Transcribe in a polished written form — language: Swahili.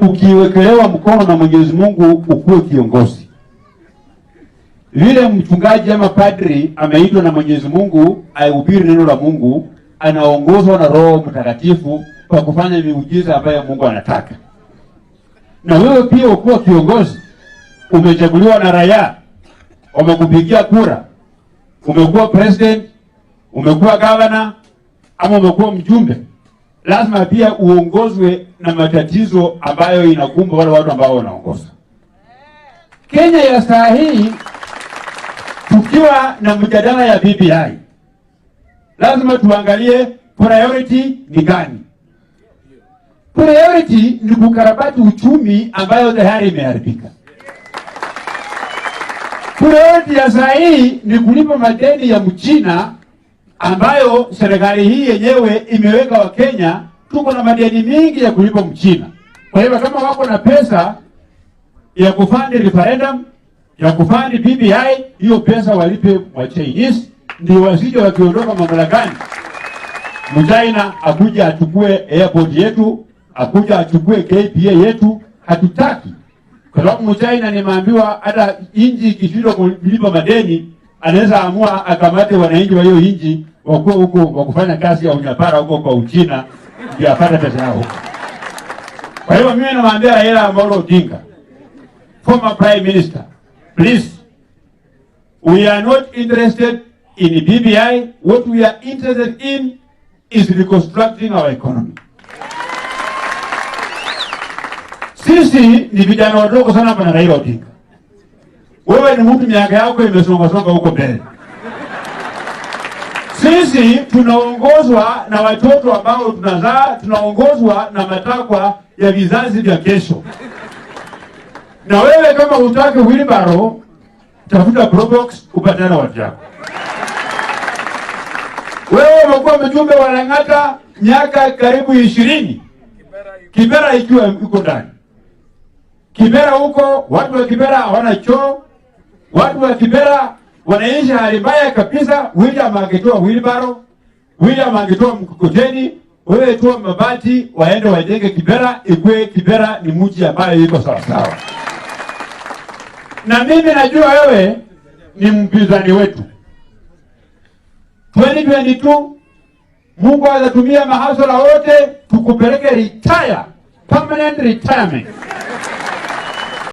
ukiwekelewa mkono na Mwenyezi Mungu ukuwe kiongozi. Vile mchungaji ama padri ameitwa na Mwenyezi Mungu aihubiri neno la Mungu, anaongozwa na Roho Mtakatifu kwa kufanya miujiza ambayo Mungu anataka. Na wewe pia ukuwa kiongozi, umechaguliwa na raia, wamekupigia kura, umekuwa president, umekuwa governor ama umekuwa mjumbe, lazima pia uongozwe na matatizo ambayo inakumba wale watu ambao wanaongoza. Kenya ya saa hii tukiwa na mjadala ya BBI, lazima tuangalie priority ni gani. Priority ni kukarabati uchumi ambayo tayari imeharibika. Priority ya saa hii ni kulipa madeni ya Mchina ambayo serikali hii yenyewe imeweka wa Kenya. Tuko na madeni mingi ya kulipa Mchina. Kwa hivyo kama wako na pesa ya kufandi referendum, ya kufandi BBI, hiyo pesa walipe wa Chinese, ndio wasije wakiondoka mamlakani Mchina akuja achukue airport yetu, akuja achukue KPA yetu. Hatutaki. Kwa sababu Mchina nimeambiwa hata inji ikishindwa kulipa madeni, anaweza amua akamate wananchi wa hiyo inji wako huko wakufanya kazi ya unyapara huko kwa Uchina ndio apate pesa yao. Kwa hiyo mimi namwambia Raila Amolo Odinga, former prime minister, please, we are not interested in BBI. What we are interested in is reconstructing our economy. Sisi ni vijana wadogo sana hapa na Raila Odinga. Wewe ni mtu miaka yako imesonga huko mbele. Sisi tunaongozwa na watoto ambao tunazaa, tunaongozwa na matakwa ya vizazi vya kesho. Na wewe kama hutaki wheelbarrow, tafuta probox upatane na watu yako. Wewe umekuwa mjumbe wa Lang'ata miaka karibu 20. Kibera ikiwa yuko ndani. Kibera huko watu wa Kibera hawana choo. Watu wa Kibera wanaishi hali mbaya kabisa. William angetoa wheelbarrow, William angetoa mkokoteni, wewe toa mabati waende wajenge Kibera, ikue Kibera ni mji ambayo iko sawa sawa. Na mimi najua wewe ni mpinzani wetu. 2022 Mungu atatumia mahasala wote tukupeleke retire, permanent retirement.